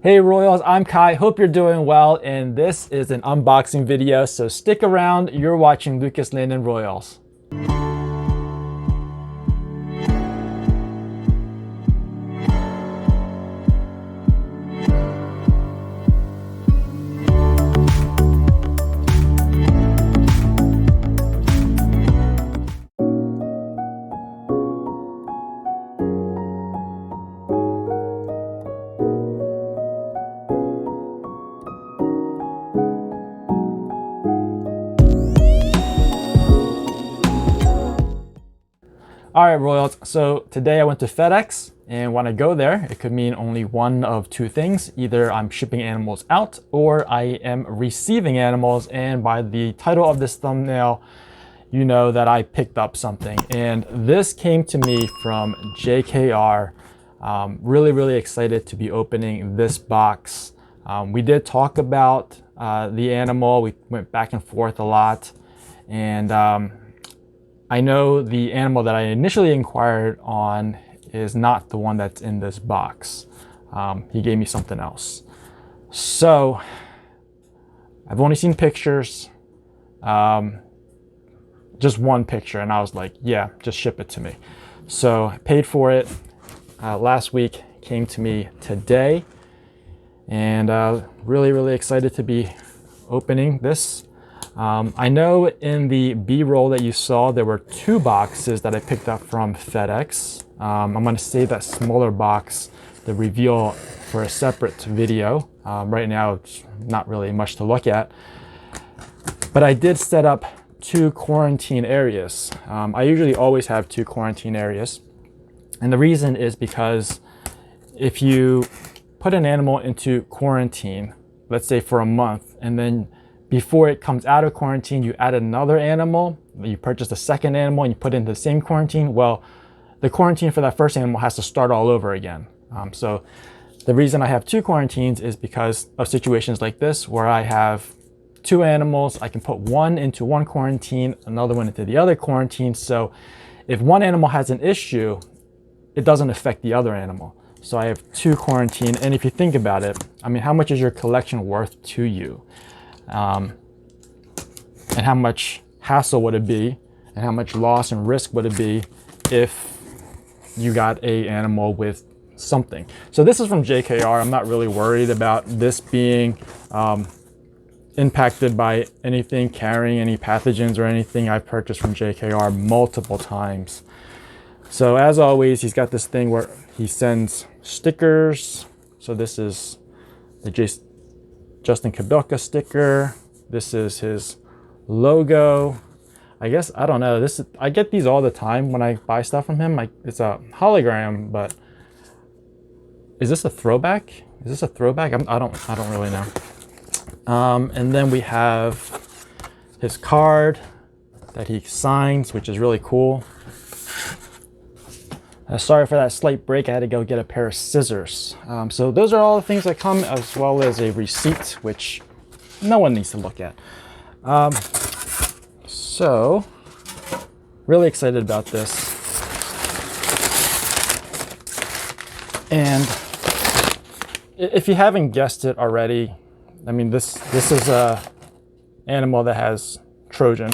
Hey Royals, I'm Kai. Hope you're doing well, and this is an unboxing video, so stick around. You're watching Lucas Landon Royals. All right, Royals, so today I went to FedEx, and when I go there, it could mean only one of two things. Either I'm shipping animals out or I am receiving animals, and by the title of this thumbnail, you know that I picked up something. And this came to me from JKR. Really excited to be opening this box. We did talk about the animal. We went back and forth a lot, and I know the animal that I initially inquired on is not the one that's in this box. He gave me something else. So I've only seen pictures, just one picture, and I was like, yeah, just ship it to me. So I paid for it last week, came to me today, and really excited to be opening this. I know in the B-roll that you saw, there were two boxes that I picked up from FedEx. I'm going to save that smaller box, the reveal, for a separate video. Right now, it's not really much to look at. But I did set up two quarantine areas. I usually always have two quarantine areas. And the reason is because if you put an animal into quarantine, let's say for a month, and then before it comes out of quarantine, you add another animal, you purchase a second animal and you put it into the same quarantine, well, the quarantine for that first animal has to start all over again. So the reason I have two quarantines is because of situations like this where I have two animals. I can put one into one quarantine, another one into the other quarantine. So if one animal has an issue, it doesn't affect the other animal. So I have two quarantine. And if you think about it, I mean, how much is your collection worth to you? And how much hassle would it be, and how much loss and risk would it be if you got a animal with something? So this is from JKR. I'm not really worried about this being impacted by anything carrying any pathogens or anything. I've purchased from JKR multiple times. So as always, he's got this thing where he sends stickers. So this is the Justin Kabilka sticker. This is his logo. I guess, I don't know, I get these all the time when I buy stuff from him. It's a hologram, but is this a throwback? Is this a throwback? I don't really know. And then we have his card that he signs, which is really cool. Sorry for that slight break. I had to go get a pair of scissors. So those are all the things that come, as well as a receipt, which no one needs to look at. So really excited about this. And if you haven't guessed it already, I mean, this is a animal that has Trojan.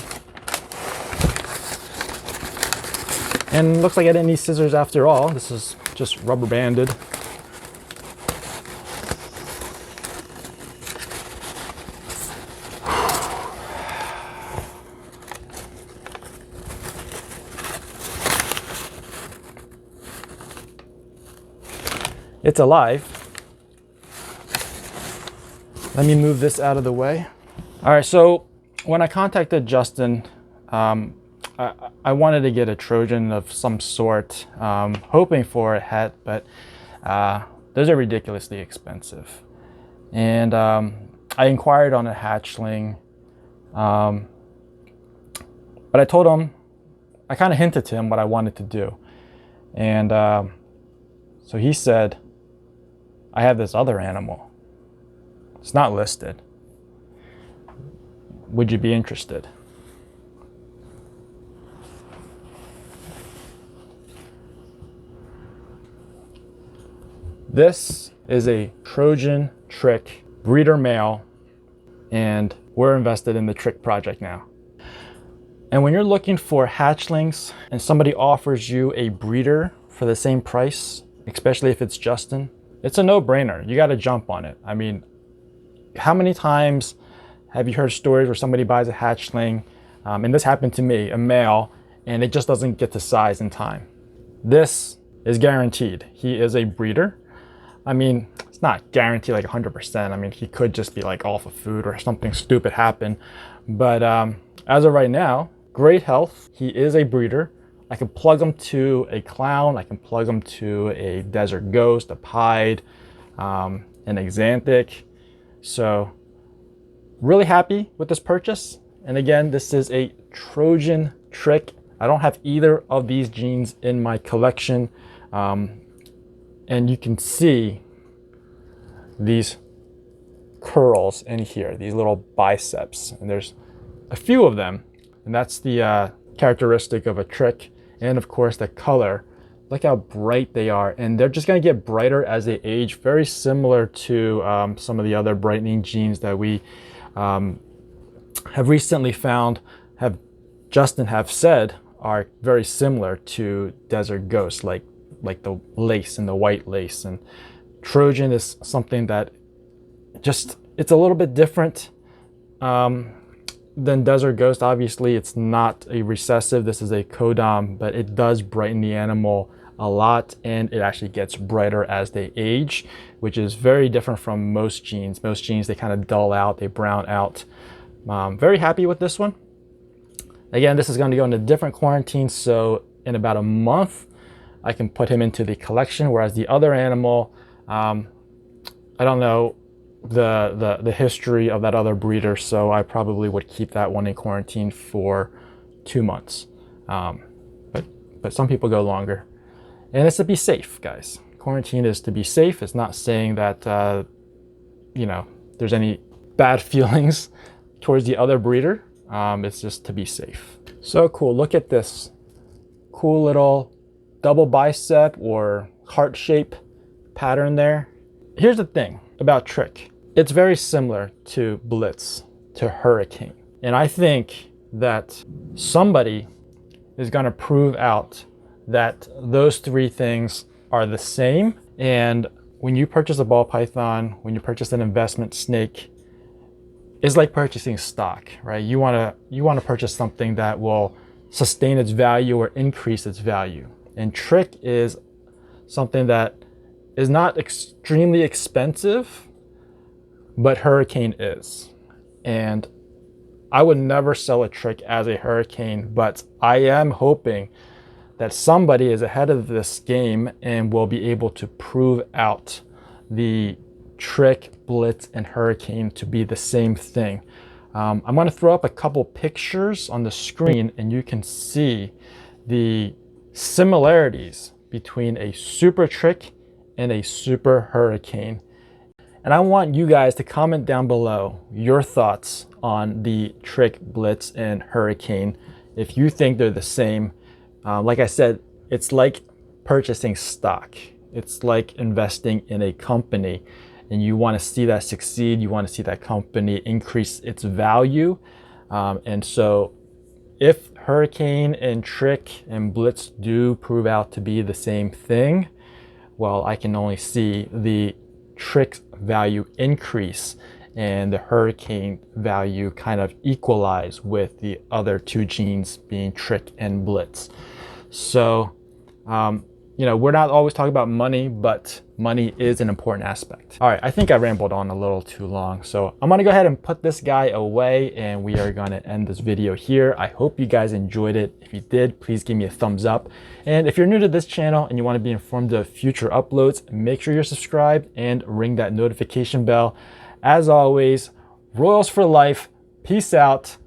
And looks like I didn't need scissors after all. This is just rubber banded. It's alive. Let me move this out of the way. All right, so when I contacted Justin, I wanted to get a Trojan of some sort, hoping for a het, but those are ridiculously expensive. And I inquired on a hatchling, but I told him, I kind of hinted to him what I wanted to do. And so he said, I have this other animal. It's not listed. Would you be interested? This is a Trojan Trick breeder male, and we're invested in the Trick project now. And when you're looking for hatchlings and somebody offers you a breeder for the same price, especially if it's Justin, it's a no-brainer. You got to jump on it. I mean, how many times have you heard stories where somebody buys a hatchling, and this happened to me, a male, and it just doesn't get to size in time? This is guaranteed. He is a breeder. I mean, it's not guaranteed like 100%. I mean, he could just be like off of food or something stupid happen. But as of right now, great health. He is a breeder. I can plug him to a clown. I can plug him to a desert ghost, a pied, an exanthic. So really happy with this purchase. And again, this is a Trojan Trick. I don't have either of these genes in my collection. And you can see these curls in here, these little biceps. And there's a few of them. And that's the characteristic of a Trick. And of course the color, look how bright they are. And they're just gonna get brighter as they age, very similar to some of the other brightening genes that we have recently found, Justin have said are very similar to Desert Ghost, like the lace and the white lace. And Trojan is something that just, it's a little bit different than Desert Ghost. Obviously, it's not a recessive. This is a codom, but it does brighten the animal a lot, and it actually gets brighter as they age, which is very different from most genes. Most genes, they kind of dull out, they brown out. Very happy with this one. Again, this is going to go into different quarantines, so in about a month, I can put him into the collection, whereas the other animal, I don't know the history of that other breeder, so I probably would keep that one in quarantine for 2 months. But some people go longer. And it's to be safe, guys. Quarantine is to be safe. It's not saying that, you know, there's any bad feelings towards the other breeder. It's just to be safe. So cool, look at this cool little double bicep or heart shape pattern there. Here's the thing about Trick. It's very similar to Blitz, to Hurricane. And I think that somebody is gonna prove out that those three things are the same. And when you purchase a ball python, when you purchase an investment snake, it's like purchasing stock, right? You wanna purchase something that will sustain its value or increase its value. And Trick is something that is not extremely expensive, but Hurricane is. And I would never sell a Trick as a Hurricane, but I am hoping that somebody is ahead of this game and will be able to prove out the Trick, Blitz, and Hurricane to be the same thing. I'm going to throw up a couple pictures on the screen and you can see the similarities between a Super Trick and a Super Hurricane. And I want you guys to comment down below your thoughts on the Trick, Blitz, and Hurricane. If you think they're the same, like I said, it's like purchasing stock. It's like investing in a company, and you want to see that succeed. You want to see that company increase its value. And so if Hurricane and Trick and Blitz do prove out to be the same thing, well, I can only see the Trick value increase and the Hurricane value kind of equalize with the other two genes being Trick and Blitz. So, you know, we're not always talking about money, but money is an important aspect. All right, I think I rambled on a little too long. So I'm gonna go ahead and put this guy away and we are gonna end this video here. I hope you guys enjoyed it. If you did, please give me a thumbs up. And if you're new to this channel and you wanna be informed of future uploads, make sure you're subscribed and ring that notification bell. As always, Royals for life. Peace out.